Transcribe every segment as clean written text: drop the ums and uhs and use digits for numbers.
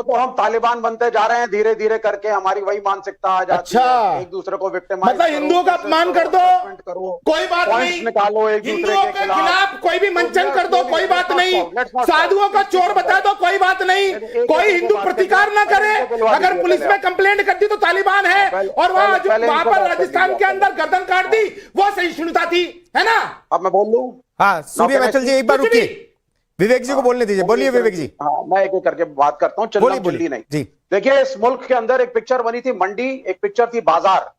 तो हम तालिबान बनते जा रहे हैं धीरे धीरे करके, हमारी वही मानसिकता आ जाती है। एक दूसरे को विक्टिमाइज मतलब हिंदुओं का अपमान कर दो, कोई बात नहीं, निकालो एक हिंदुओं के खिलाफ कोई भी मंचन कर दो, कोई बात नहीं, साधुओं का चोर बता दो, कोई बात नहीं, कोई हिंदू प्रतिकार ना करे। अगर पुलिस में कंप्लेंट कर दी तो तालिबान है, और वहां पर राजस्थान के अंदर गर्दन काट दी, वो सहिष्णुता थी, है ना। अब मैं बोल लूं? हाँ सूर्य मैथिल जी एक बार रुकिए, विवेक जी को बोलने दीजिए। बोलिए विवेक जी। हाँ मैं एक एक करके बात करता हूँ, चिल्ली नहीं जी। देखिए इस मुल्क के अंदर एक पिक्चर बनी थी मंडी, एक पिक्चर थी बाजार,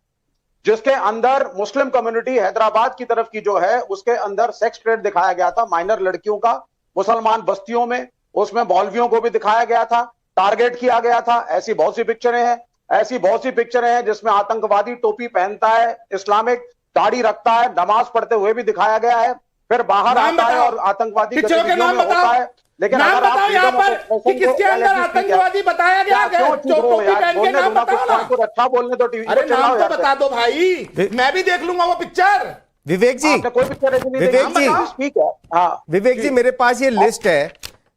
जिसके अंदर मुस्लिम कम्युनिटी हैदराबाद की तरफ की जो है उसके अंदर सेक्स ट्रेड दिखाया गया था, माइनर लड़कियों का, मुसलमान बस्तियों में, उसमें मौलवियों को भी दिखाया गया था, टारगेट किया गया था। ऐसी बहुत सी पिक्चरें हैं, ऐसी बहुत सी पिक्चरें हैं जिसमें आतंकवादी टोपी पहनता है, इस्लामिक दाढ़ी रखता है, नमाज पढ़ते हुए भी दिखाया गया है, फिर बाहर आता है और आतंकवादी गतिविधियों में होता है। लेकिन नाम बताओ यहाँ पर कि किसके अंदर आतंकवादी बताया गया है? टोपी पहन के नाम बताओ ना। अच्छा बोलने तो टीवी अरे नाम तो बता दो भाई, मैं भी देख लूंगा वो पिक्चर। विवेक जी, कोई पिक्चर विवेक जी ठीक है। हाँ विवेक जी, मेरे पास ये लिस्ट है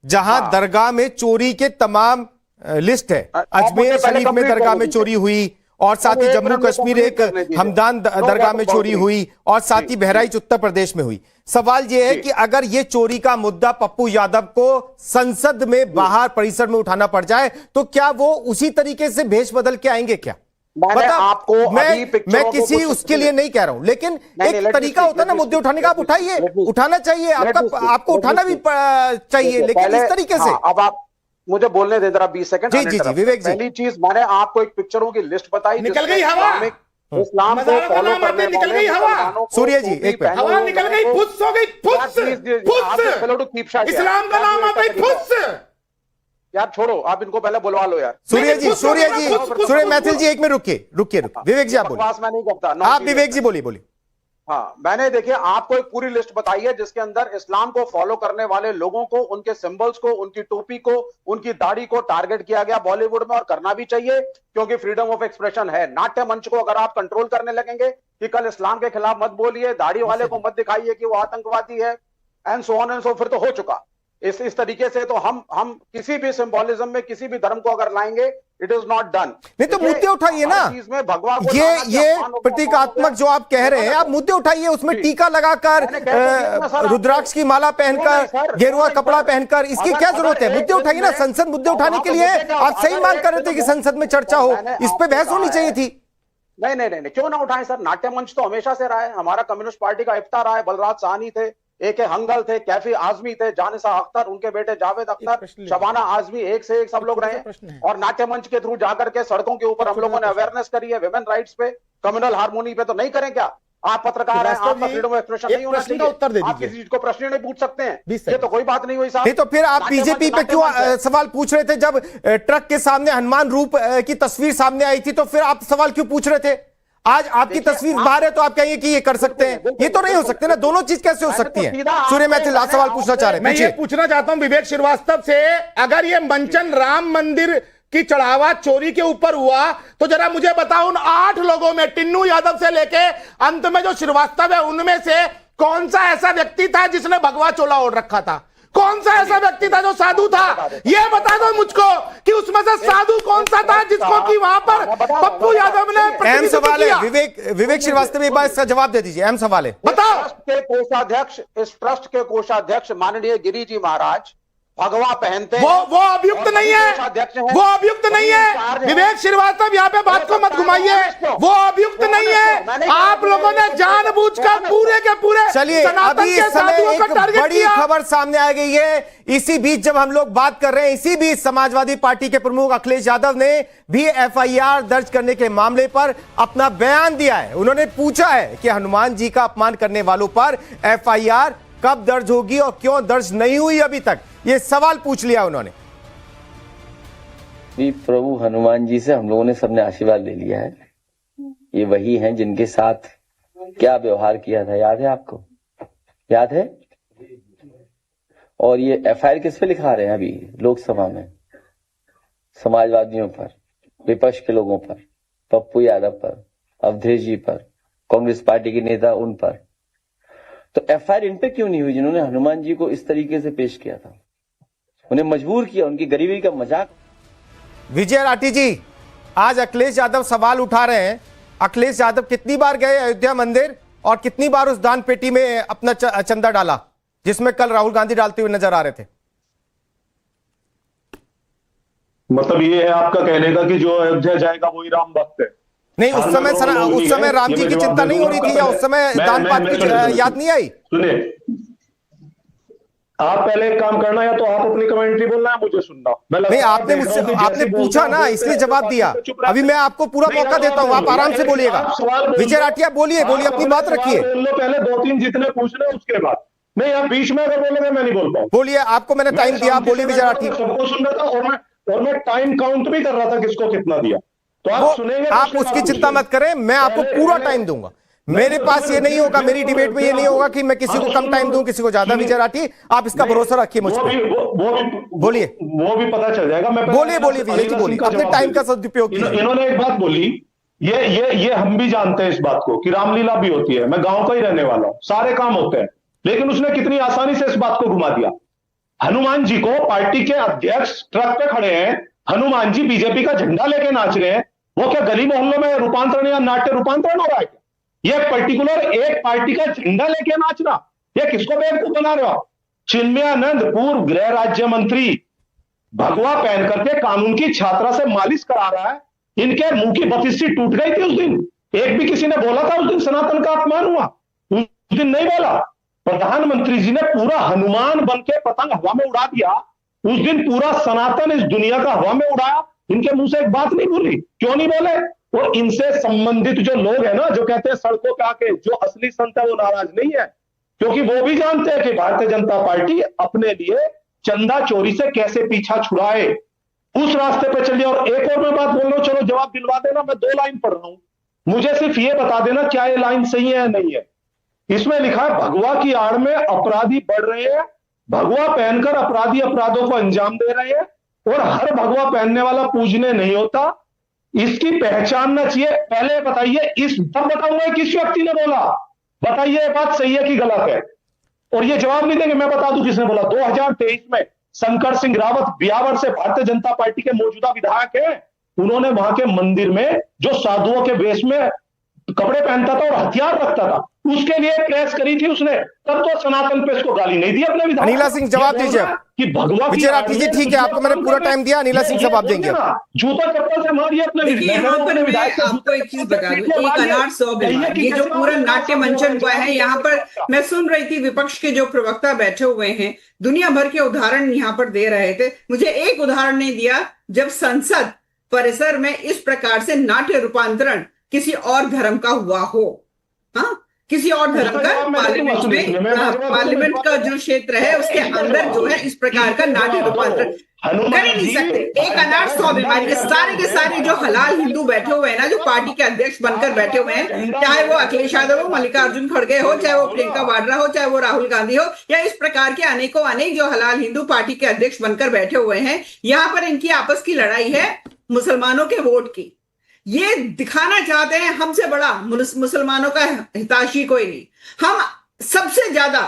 जहां दरगाह में चोरी के तमाम लिस्ट है। अजमेर शरीफ में दरगाह में चोरी हुई, और साथ ही जम्मू कश्मीर एक हमदान दरगाह में चोरी हुई, और साथ ही बहराइच उत्तर प्रदेश में हुई। सवाल यह है कि अगर ये चोरी का मुद्दा पप्पू यादव को संसद में बाहर परिसर में उठाना पड़ जाए तो क्या वो उसी तरीके से भेष बदल के आएंगे क्या? आपको मैं किसी उसके लिए नहीं कह रहा हूं, लेकिन एक तरीका होता है ना मुद्दे उठाने का। आप उठाइए, उठाना चाहिए, आपको उठाना भी चाहिए, लेकिन इस तरीके से। अब आप मुझे बोलने दे जरा 20 सेकंड। जी विवेक जी। पहली चीज मैंने आपको एक पिक्चरों की लिस्ट बताई, निकल गई हवा, इस्लाम को फॉलो करने निकल गई हवा। सूर्य जी एक मिनट, हवा निकल गई, फुस हो गई, फुस। इस्लाम का नाम आता है फुस। यार छोड़ो, आप इनको पहले बुलवा लो यार। सूर्य मैथिल जी एक मिनट रुकिए। विवेक जी आप बोलिए। मैं नहीं करता, आप विवेक जी बोलिए। हाँ मैंने देखिए आपको एक पूरी लिस्ट बताई है जिसके अंदर इस्लाम को फॉलो करने वाले लोगों को, उनके सिंबल्स को, उनकी टोपी को, उनकी दाढ़ी को टारगेट किया गया बॉलीवुड में, और करना भी चाहिए क्योंकि फ्रीडम ऑफ एक्सप्रेशन है। नाट्य मंच को अगर आप कंट्रोल करने लगेंगे कि कल इस्लाम के खिलाफ मत बोलिए, दाढ़ी वाले को मत दिखाइए कि वो आतंकवादी है, and so on and so, फिर तो हो चुका। इस तरीके से तो हम किसी भी सिंबोलिज्म में किसी भी धर्म को अगर लाएंगे, इट इज नॉट डन। नहीं तो मुद्दे उठाइए ना, ये प्रतीकात्मक जो आप कह रहे हैं, आप मुद्दे उठाइए, उसमें टीका लगाकर, रुद्राक्ष की माला पहनकर, गेरुआ कपड़ा पहनकर, इसकी क्या जरूरत है? मुद्दे उठाइए ना, संसद मुद्दे उठाने के लिए। आप सही मांग कर रहे थे कि संसद में चर्चा हो, इस पे बहस होनी चाहिए थी। नहीं, क्यों ना उठाएं सर? नाट्य मंच तो हमेशा से रहा है, हमारा कम्युनिस्ट पार्टी का इफ्तार रहा है, बलराज साहनी थे, AK हंगल थे, कैफी आजमी थे, जानिसा अख्तर, उनके बेटे जावेद अख्तर, शबाना आजमी, एक से एक सब लोग रहे। और नाट्य मंच के थ्रू जाकर के सड़कों के ऊपर हम लोगों ने अवेयरनेस करी है, विमेन राइट्स पे, कम्युनल हार्मोनी पे। तो नहीं करें क्या? आप पत्रकार हैं, आपका फ्रीडम ऑफ एक्सप्रेशन नहीं होना चाहिए? उत्तर दे आप किसी चीज को प्रश्न नहीं पूछ सकते हैं, ये तो कोई बात नहीं हुई साहब। नहीं तो फिर आप बीजेपी पे क्यों सवाल पूछ रहे थे? जब ट्रक के सामने हनुमान रूप की तस्वीर सामने आई थी तो फिर आप सवाल क्यों पूछ रहे थे? आज आपकी तस्वीर बाहर है तो आप कहेंगे कि ये कर सकते हैं, ये तो नहीं हो सकते ना। दोनों चीज कैसे हो सकती है? सूर्य मैथिल आप सवाल पूछना चाह रहे हैं? मैं ये पूछना चाहता हूं विवेक श्रीवास्तव से, अगर ये मंचन राम मंदिर की चढ़ावा चोरी के ऊपर हुआ तो जरा मुझे बताओ, उन 8 लोगों में टिन्नू यादव से लेके अंत में जो श्रीवास्तव है, उनमें से कौन सा ऐसा व्यक्ति था जिसने भगवा चोला ओढ़ रखा था? कौन सा ऐसा व्यक्ति था जो साधु था? ये बता दो मुझको कि उसमें से साधु कौन सा था जिसको कि वहां पर पप्पू यादव ने अहम सवाल है। विवेक श्रीवास्तव एक बार इसका जवाब दे दीजिए, अहम सवाल है। बताओ। इस ट्रस्ट के कोषाध्यक्ष माननीय गिरी जी महाराज भगवा पहनते हैं, वो अभियुक्त नहीं है, वो अभियुक्त नहीं है। विवेक श्रीवास्तव यहाँ पे बात को मत घुमाइए, वो अभियुक्त नहीं है। आप लोगों ने जानबूझकर पूरे के पूरे चलिए, अभी इस समय एक बड़ी खबर सामने आ गई है। इसी बीच जब हम लोग बात कर रहे हैं, इसी बीच समाजवादी पार्टी के प्रमुख अखिलेश यादव ने भी FIR दर्ज करने के मामले पर अपना बयान दिया है। उन्होंने पूछा है कि हनुमान जी का अपमान करने वालों पर FIR कब दर्ज होगी और क्यों दर्ज नहीं हुई अभी तक, ये सवाल पूछ लिया उन्होंने। प्रभु हनुमान जी से हम लोगों ने सबने आशीर्वाद ले लिया है। ये वही हैं जिनके साथ क्या व्यवहार किया था, याद है आपको? याद है? और ये FIR किस पे लिखा रहे हैं अभी लोकसभा में? समाजवादियों पर, विपक्ष के लोगों पर, पप्पू यादव पर, अवधेश जी पर, कांग्रेस पार्टी के नेता उन पर। तो FIR इन पे क्यों नहीं हुई जिन्होंने हनुमान जी को इस तरीके से पेश किया था? उन्हें मजबूर किया, उनकी गरीबी का मजाक विजय राठी जी, आज अखिलेश यादव सवाल उठा रहे हैं। अखिलेश यादव कितनी बार गए अयोध्या मंदिर और कितनी बार उस दान पेटी में अपना चंदा डाला जिसमें कल राहुल गांधी डालते हुए नजर आ रहे थे? मतलब ये है आपका कहने का कि जो अयोध्या जाएगा वही राम भक्त है? नहीं, उस समय राम जी की चिंता नहीं हो रही थी, या उस समय दान पाठ की याद नहीं आई? सुनिए, आप पहले एक काम करना, या तो आप अपनी कमेंट्री बोलना है, मुझे सुनना। नहीं, आपने पूछा ना, इसलिए जवाब दिया। अभी मैं आपको पूरा मौका देता हूं, आप आराम से बोलिएगा। विजय राठी बोलिए, अपनी बात रखिए। पहले 2-3 जितने पूछने उसके बाद। नहीं, आप बीच में अगर बोलोगे मैं नहीं बोल पाऊँ। बोलिए, आपको मैंने टाइम दिया, आप बोलिए विजय राठी। सबको सुन रहा था और मैं टाइम काउंट भी कर रहा था किसको कितना दिया, तो आप सुनेंगे। आप उसकी चिंता मत करें, मैं आपको पूरा टाइम दूंगा। मेरे पास ये नहीं होगा, मेरी डिबेट में ये नहीं होगा कि मैं किसी को कम टाइम दूं, किसी को ज्यादा। विजय राठी, आप इसका भरोसा रखिए मुझ पर। बोलिए, वो भी पता चल जाएगा। मैं बोलिए विजय जी, बोलिए। अपने टाइम का सदुपयोग कीजिए। इन्होंने एक बात बोली, ये हम भी जानते हैं इस बात को कि रामलीला भी होती है। मैं गांव का ही रहने वाला हूं, सारे काम होते हैं, लेकिन उसने कितनी आसानी से इस बात को घुमा दिया। हनुमान जी को पार्टी के अध्यक्ष ट्रक पे खड़े हैं, हनुमान जी बीजेपी का झंडा लेके नाच रहे हैं। वो क्या गली मोहल्लों में रूपांतरण या नाट्य रूपांतरण हो रहा है क्या? ये पर्टिकुलर एक पार्टी का झंडा लेके नाचना, ये किसको बेवकूफ बना रहे हो? चिन्मयानंद पूर्व गृह राज्य मंत्री भगवा पहन करके कानून की छात्रा से मालिश करा रहा है। इनके मुंह की बतिस्सी टूट गई थी उस दिन। एक भी किसी ने बोला था उस दिन सनातन का अपमान हुआ? उस दिन नहीं बोला। प्रधानमंत्री जी ने पूरा हनुमान बन के पतंग हवा में उड़ा दिया। उस दिन पूरा सनातन इस दुनिया का हवा में उड़ाया। इनके मुंह से एक बात नहीं बोली, क्यों नहीं बोले? और इनसे संबंधित जो लोग हैं ना, जो कहते हैं सड़कों पे आके, जो असली संत है वो नाराज नहीं है, क्योंकि वो भी जानते हैं कि भारतीय जनता पार्टी अपने लिए चंदा चोरी से कैसे पीछा छुड़ाए, उस रास्ते पे चलिए। और एक और मैं बात बोल रहा हूं, चलो जवाब दिलवा देना, मैं 2 लाइन पढ़ रहा हूं, मुझे सिर्फ ये बता देना क्या ये लाइन सही है या नहीं है। इसमें लिखा है, भगवा की आड़ में अपराधी बढ़ रहे हैं, भगवा पहनकर अपराधी अपराधों को अंजाम दे रहे हैं, और हर भगवा पहनने वाला पूजने नहीं होता, इसकी पहचानना चाहिए। पहले बताइए, तब बताऊंगा किस व्यक्ति ने बोला, बताइए ये बात सही है कि गलत है। और ये जवाब नहीं देंगे, मैं बता दूं किसने बोला। 2023 में शंकर सिंह रावत ब्यावर से भारतीय जनता पार्टी के मौजूदा विधायक हैं। उन्होंने वहां के मंदिर में जो साधुओं के वेश में कपड़े पहनता था और हथियार रखता था, उसके लिए प्रेस करी थी उसने। तब तो सनातन पे इसको गाली नहीं दी अपने विधायक। अनिला सिंह जवाब दीजिए कि भगवा विजय राठी जी, ठीक है, आपको मैंने पूरा टाइम दिया। अनिला सिंह जवाब देंगे। जूता चप्पल से मारिए अपने विधायक। आपको एक चीज बता दूं, 1 बिल, ये जो पूरा नाट्य मंचन हुआ है, यहाँ पर मैं सुन रही थी विपक्ष के जो प्रवक्ता बैठे हुए हैं, दुनिया भर के उदाहरण यहाँ पर दे रहे थे। मुझे एक उदाहरण नहीं दिया जब संसद परिसर में इस प्रकार से नाट्य रूपांतरण किसी और धर्म का हुआ हो। हाँ, किसी और धर्म का पार्लियामेंट में, पार्लियामेंट का जो क्षेत्र है उसके अंदर जो है इस प्रकार का नाट्य रूपांतरण कर ही नहीं सकते। एक अनाथ स्वाभिमानी के सारे जो हलाल हिंदू बैठे हुए हैं ना, जो पार्टी के अध्यक्ष बनकर बैठे हुए हैं, चाहे वो अखिलेश यादव हो, मल्लिकार्जुन खड़गे हो, चाहे वो प्रियंका वाड्रा हो, चाहे वो राहुल गांधी हो, या इस प्रकार के अनेकों अनेक जो हलाल हिंदू पार्टी के अध्यक्ष बनकर बैठे हुए हैं, यहाँ पर इनकी आपस की लड़ाई है मुसलमानों के वोट की। ये दिखाना चाहते हैं हमसे बड़ा मुसलमानों का हितैषी कोई नहीं, हम सबसे ज्यादा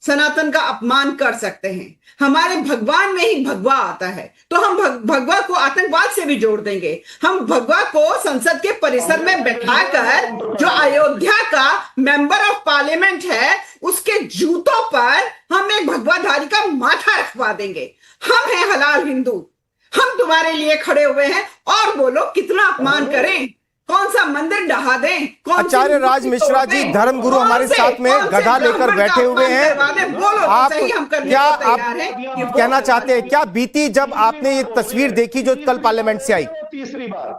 सनातन का अपमान कर सकते हैं। हमारे भगवान में ही भगवा आता है, तो हम भगवा को आतंकवाद से भी जोड़ देंगे। हम भगवा को संसद के परिसर में बैठाकर जो अयोध्या का मेंबर ऑफ पार्लियामेंट है उसके जूतों पर हम एक भगवाधारी का माथा रखवा देंगे। हम हैं हलाल हिंदू, हम तुम्हारे लिए खड़े हुए हैं, और बोलो कितना अपमान करें, कौन सा मंदिर ढहा दें, आचार्य राज मिश्रा जी धर्मगुरु हमारे साथ में गधा लेकर बैठे हुए हैं। आप क्या आप कहना चाहते हैं, क्या बीती जब आपने ये तस्वीर देखी जो कल पार्लियामेंट से आई? तीसरी बार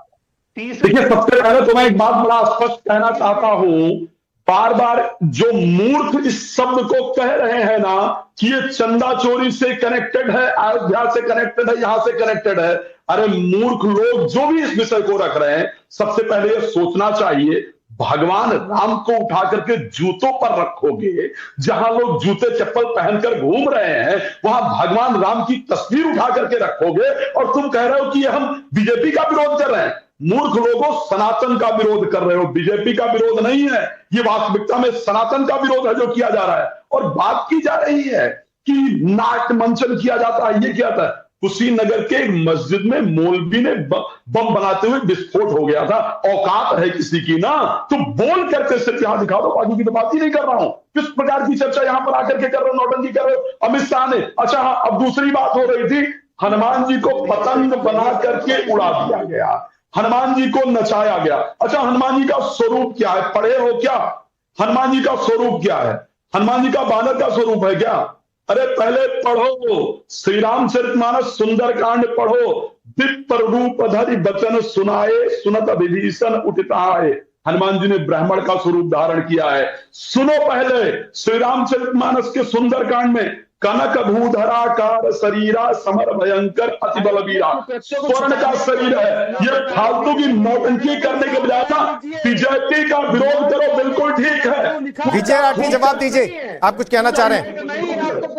देखिए, सबसे पहले तो मैं एक बात बड़ा स्पष्ट कहना चाहता हूं, बार बार जो मूर्ख इस शब्द को कह रहे हैं ना कि ये चंदा चोरी से कनेक्टेड है, अयोध्या से कनेक्टेड है, यहां से कनेक्टेड है, अरे मूर्ख लोग जो भी इस विषय को रख रहे हैं, सबसे पहले ये सोचना चाहिए, भगवान राम को उठा करके जूतों पर रखोगे, जहां लोग जूते चप्पल पहनकर घूम रहे हैं वहां भगवान राम की तस्वीर उठा करके रखोगे, और तुम कह रहे हो कि हम बीजेपी का विरोध कर रहे हैं। मूर्ख लोगों, सनातन का विरोध कर रहे हो, बीजेपी का विरोध नहीं है। ये वास्तविकता में सनातन का विरोध है जो किया जा रहा है। और बात की जा रही है कि नाट्य मंचन किया जाता है, ये किया जाता है। कुशीनगर के एक मस्जिद में मौलवी ने बम बनाते हुए विस्फोट हो गया था। औकात है किसी की ना तो बोल करके सिर्फ यहां दिखा दो, बाकी की तो बात ही नहीं कर रहा हूं। किस प्रकार की चर्चा यहां पर आकर के कर रहे हो, नौटंकी कर रहे हो अमित शाह ने। अच्छा हाँ, अब दूसरी बात हो रही थी, हनुमान जी को पतंग बना करके उड़ा दिया गया, हनुमान जी को नचाया गया। अच्छा, हनुमान जी का स्वरूप क्या है, पढ़े हो क्या? हनुमान जी का स्वरूप क्या है? हनुमान जी का बानर का स्वरूप है क्या? अरे पहले पढ़ो, श्री रामचरितमानस सुंदरकांड पढ़ो। विप्र रूप धरि बचन सुनाए, सुनत विभीषण उठिताए। हनुमान जी ने ब्राह्मण का स्वरूप धारण किया है। सुनो पहले श्री रामचरितमानस के सुंदरकांड में, कनक भूधराकार शरीरा समर भयंकर अति बलवीरा, स्वर्ण का शरीर है। ये फालतू की नौटंकी करने के बजाय बीजेपी का विरोध करो, बिल्कुल ठीक है। विजय राठी जवाब दीजिए, आप कुछ कहना चाह रहे हैं?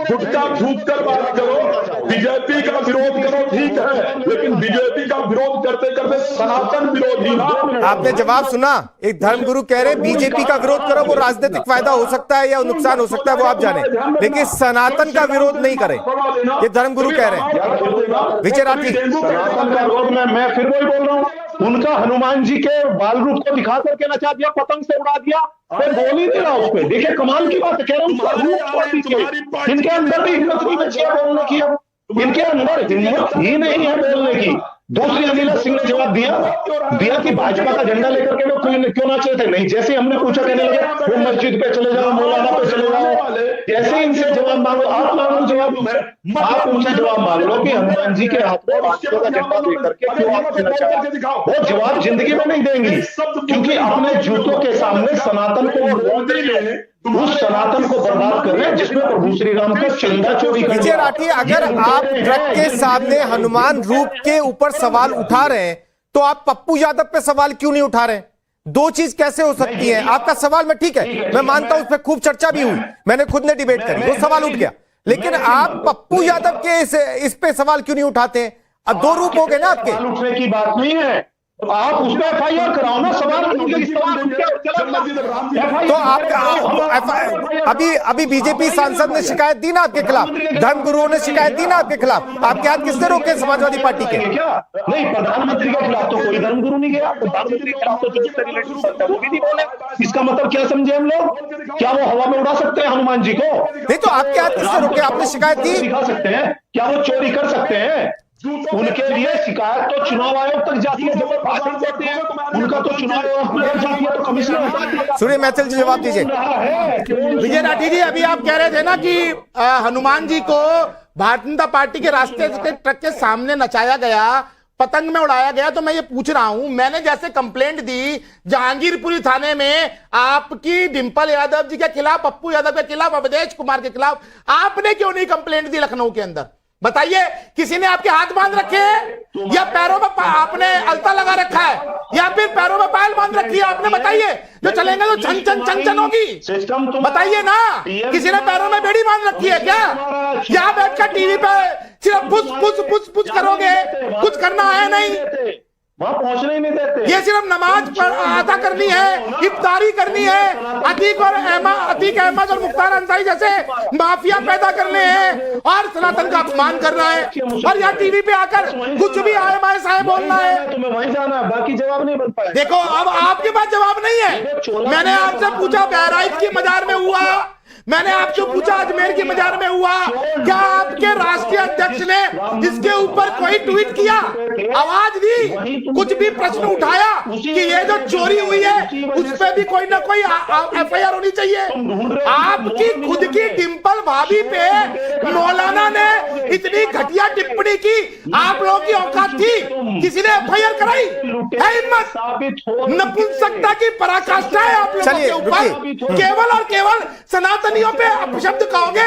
गुटका फूक कर बात करो, बीजेपी का विरोध करो, ठीक है, लेकिन बीजेपी का विरोध करते करते सनातन विरोधी ना। आपने जवाब सुना, एक धर्मगुरु कह रहे बीजेपी का विरोध करो, वो राजनीतिक फायदा हो सकता है या नुकसान हो सकता है वो आप जाने, लेकिन सनातन का विरोध नहीं करें, ये धर्मगुरु कह रहे हैं। विजय राठी, सनातन का विरोध में मैं फिर वही बोल रहा हूँ, उनका हनुमान जी के बाल रूप को दिखा करके नचा दिया, पतंग से उड़ा दिया, कोई बोल ही नहीं रहा उस पर। देखिए कमाल की बात है, कह रहा हूँ इनके अंदर भी हिम्मत नहीं बची है बोलने की, इनके अंदर हिम्मत ही नहीं है बोलने की। दूसरी अनिल सिंह ने जवाब दिया कि भाजपा का झंडा लेकर के वो क्यों नाच रहे थे। नहीं, जैसे हमने पूछा कहने लगे वो मस्जिद पे चले जाओ, मौलाना पे चले जाओ, जैसे इनसे जवाब मांगो, आप मांगो जवाब, आप उनसे जवाब मांग लो कि हनुमान जी के हाथ में भाजपा का झंडा लेकर के क्यों आप नचाया। वो जवाब जिंदगी में नहीं देंगी, क्योंकि अपने जूतों के सामने सनातन को, उस सनातन को बर्बाद कर रहे हैं जिसमें प्रभु श्री राम का चंदा चोरी कर। विजय राठी, अगर आप ट्रक के सामने हनुमान रूप के ऊपर सवाल उठा रहे हैं तो आप पप्पू यादव पे सवाल क्यों नहीं उठा रहे? दो चीज कैसे हो सकती है? आपका सवाल मैं ठीक है, मैं मानता हूं उस पर खूब चर्चा भी हुई, मैंने खुद ने डिबेट करी, वो सवाल उठ गया, लेकिन आप पप्पू यादव के इस पे सवाल क्यों नहीं उठाते हैं? अब दो रूप हो गए ना आपके। उठने की बात नहीं है, आप उसमें FIR कराओ ना, सवाल तो आपका अभी बीजेपी सांसद ने शिकायत दी ना आपके खिलाफ, धर्मगुरुओं ने शिकायत दी ना आपके खिलाफ, आपके हाथ किसने रोके समाजवादी पार्टी के? क्या नहीं, प्रधानमंत्री के खिलाफ तो कोई धर्मगुरु नहीं गया, प्रधानमंत्री के खिलाफ तो वो भी नहीं बोले। इसका मतलब क्या समझे हम लोग? क्या वो हवा में उड़ा सकते हैं हनुमान जी को? नहीं तो आपके हाथ किसने रोके? आपने शिकायत दी? दिखा सकते हैं क्या वो चोरी कर सकते हैं? उनके लिए शिकायत तो चुनाव आयोग तक जाती है, जब वो भाषण देते हैं उनका तो चुनाव आयोग तक जाती है, तो कमिश्नर। सूर्य मैथिल जी जवाब दीजिए। विजय राठी जी, अभी आप कह रहे थे ना कि हनुमान जी को भारतीय जनता पार्टी के रास्ते के ट्रक के सामने नचाया गया, पतंग में उड़ाया गया, तो मैं ये पूछ रहा हूं, मैंने जैसे कंप्लेंट दी जहांगीरपुरी थाने में आपकी डिंपल यादव जी के खिलाफ, पप्पू यादव के खिलाफ, अवधेश कुमार के खिलाफ, आपने क्यों नहीं कंप्लेंट दी लखनऊ के अंदर? बताइए, किसी ने आपके हाथ बांध रखे हैं या पैरों में आपने अलता लगा रखा है या फिर पैरों में पायल बांध रखी है आपने? बताइए, जो चलेंगे तो छन छन छन छन होगी, बताइए ना। किसी ने पैरों में बेड़ी बांध रखी है क्या? यहां बैठकर टीवी पे सिर्फ पुछ पुछ पुछ पुछ करोगे, कुछ करना है नहीं, वहां पहुंचने ही नहीं देते। ये सिर्फ नमाज अदा करनी है, इफ्तारी करनी है, अतीक अहमद और मुख्तार अंसारी जैसे माफिया पैदा करने हैं और सनातन का अपमान करना है, और यहाँ टीवी पे आकर कुछ भी आए बाए साहे बोलना है। तुम्हें वहीं जाना है, बाकी जवाब नहीं बन पाए। देखो, अब आपके पास जवाब नहीं है। मैंने आपसे पूछा बहराइच की मजार में हुआ, मैंने आपसे पूछा अजमेर की मजार में हुआ, क्या आपके राष्ट्रीय अध्यक्ष ने इसके ऊपर कोई ट्वीट किया, आवाज दी, कुछ भी प्रश्न उठाया कि ये जो चोरी हुई है उस पर भी कोई ना कोई FIR होनी चाहिए? आपकी खुद की डिंपल भाभी पे मौलाना ने इतनी घटिया टिप्पणी की, आप लोगों की औकात थी, किसी ने FIR कराई? है हिम्मत? नपुंसकता की पराकाष्ठा है आप लोगों के ऊपर। केवल और केवल सनातनियों पे अपशब्द कहोगे।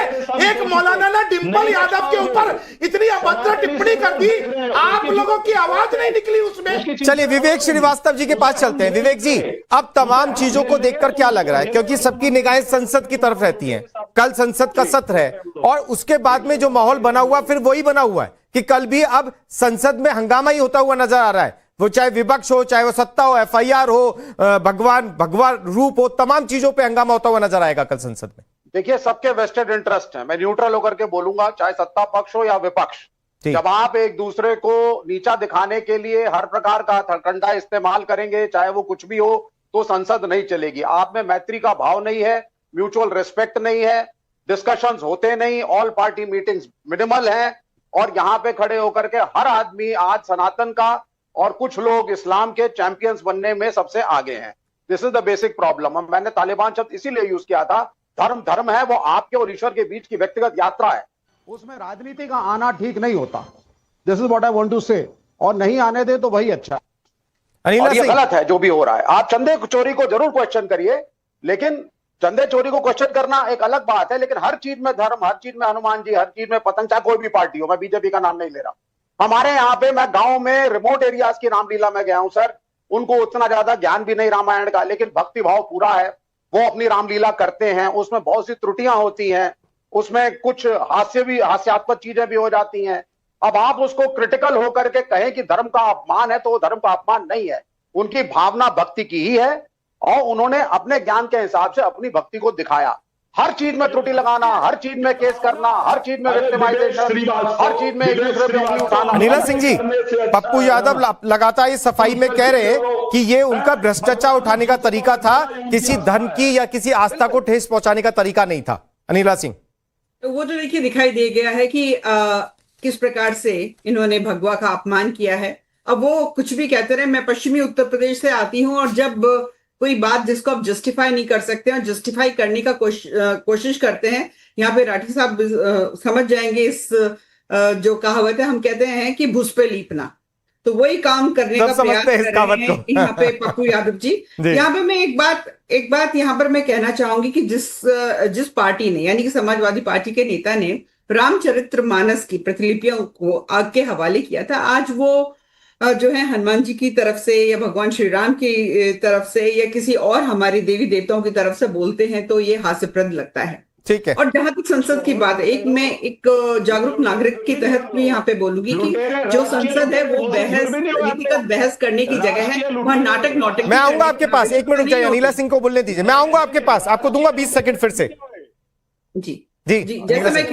एक मौलाना ने डिंपल यादव के ऊपर इतनी अभद्र टिप्पणी कर दी, आप लोगों की आवाज नहीं निकली उसमें। चलिए विवेक श्रीवास्तव जी के पास चलते हैं। विवेक जी, अब तमाम चीजों को देखकर क्या लग रहा है, क्योंकि सबकी निगाहें संसद की तरफ रहती हैं, कल संसद का सत्र है और उसके बाद में जो माहौल बना हुआ फिर वही बना हुआ है कि कल भी अब संसद में हंगामा ही होता हुआ नजर आ रहा है, वो चाहे विपक्ष हो, चाहे वो सत्ता हो, FIR हो, भगवान रूप हो, तमाम चीजों पे हंगामा होता हुआ नजर आएगा कल संसद में। देखिए, सबके वेस्टेड इंटरेस्ट है, मैं न्यूट्रल होकर के बोलूंगा, चाहे सत्ता पक्ष हो या विपक्ष, जब आप एक दूसरे को नीचा दिखाने के लिए हर प्रकार का हथकंडा इस्तेमाल करेंगे, चाहे वो कुछ भी हो, तो संसद नहीं चलेगी। आप में मैत्री का भाव नहीं है, म्यूचुअल रिस्पेक्ट नहीं है, डिस्कशंस होते नहीं, ऑल पार्टी मीटिंग्स मिनिमल हैं, और यहां पे खड़े होकर के हर आदमी आज सनातन का और कुछ लोग इस्लाम के चैंपियंस बनने में सबसे आगे हैं। This is the basic problem. मैंने तालिबान शब्द इसीलिए यूज किया था। धर्म है, वो आपके और ईश्वर के बीच की व्यक्तिगत यात्रा है, उसमें राजनीति का आना ठीक नहीं होता। This is what I want to say, और नहीं आने दे तो वही अच्छा। और ये गलत है जो भी हो रहा है। आप चंदे चोरी को जरूर क्वेश्चन करिए, लेकिन चंदे चोरी को क्वेश्चन करना एक अलग बात है, लेकिन हर चीज में धर्म, हर चीज में हनुमान जी, हर चीज में पतंग, चाहे कोई भी पार्टी हो, मैं बीजेपी का नाम नहीं ले रहा। हमारे यहाँ पे, मैं गांव में रिमोट एरियाज की रामलीला में गया हूं सर, उनको उतना ज्यादा ज्ञान भी नहीं रामायण का, लेकिन भक्ति भाव पूरा है, वो अपनी रामलीला करते हैं। उसमें बहुत सी त्रुटियां होती हैं, उसमें कुछ हास्यास्पद चीजें भी हो जाती हैं। अब आप उसको क्रिटिकल होकर के कहें कि धर्म का अपमान है, तो वो धर्म का अपमान नहीं है, उनकी भावना भक्ति की ही है, और उन्होंने अपने ज्ञान के हिसाब से अपनी भक्ति को दिखाया। हर चीज में त्रुटि लगाना, हर चीज में केस करना, हर चीज में विक्टिमाइजेशन, हर चीज में एक दूसरे पे उंगली उठाना। अनिला सिंह जी, पप्पू यादव लगातार इस सफाई में कह रहे कि ये उनका भ्रष्टाचार उठाने का तरीका था, किसी धर्म की या किसी आस्था को ठेस पहुंचाने का तरीका नहीं था। अनिला सिंह, तो वो तो देखिए दिखाई दे गया है कि किस प्रकार से इन्होंने भगवा का अपमान किया है। अब वो कुछ भी कहते रहे, मैं पश्चिमी उत्तर प्रदेश से आती हूँ, और जब कोई बात जिसको आप जस्टिफाई नहीं कर सकते और जस्टिफाई करने का कोशिश करते हैं, यहाँ पे राठी साहब समझ जाएंगे इस जो कहावत है, हम कहते हैं कि भूस पे लीपना, तो वही काम करने का प्रयास कर रहे हैं यहाँ पे पप्पू यादव जी। यहाँ पे मैं एक बात यहाँ पर मैं कहना चाहूंगी कि जिस पार्टी ने, यानी कि समाजवादी पार्टी के नेता ने रामचरितमानस की प्रतिलिपियों को आग के हवाले किया था, आज वो जो है हनुमान जी की तरफ से या भगवान श्री राम की तरफ से या किसी और हमारे देवी देवताओं की तरफ से बोलते हैं, तो ये हास्यप्रद लगता है। ठीक है। और जहां तक संसद की बात है, मैं एक जागरूक नागरिक के तहत भी यहाँ पे बोलूंगी कि जो संसद है वो नीतिगत बहस करने की जगह है, वहाँ नाटक मैं आऊंगा आपके पास, एक मिनट रुक जाइए, अनिला सिंह को बोलने दीजिए, मैं आऊंगा आपके पास, आपको दूंगा 20 सेकंड फिर से। जी, जैसे मैं